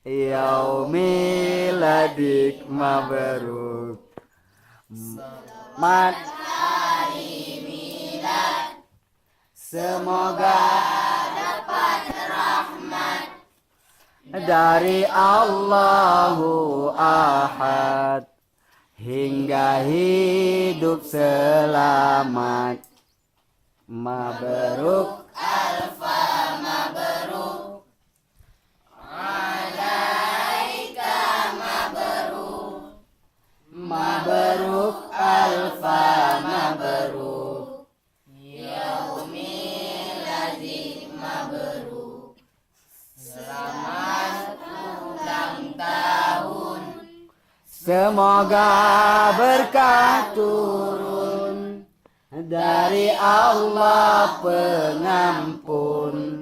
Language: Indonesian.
yaumiladik mabruk. Selamat hari milad, semoga dapat rahmat dari Allahu Ahad hingga hidup selamat. Mabruk alfa mabruk alaika mabruk, mabruk alfa mabruk yaumiladi mabruk. Selamat ulang tahun, semoga berkah turun dari Allah pengampun.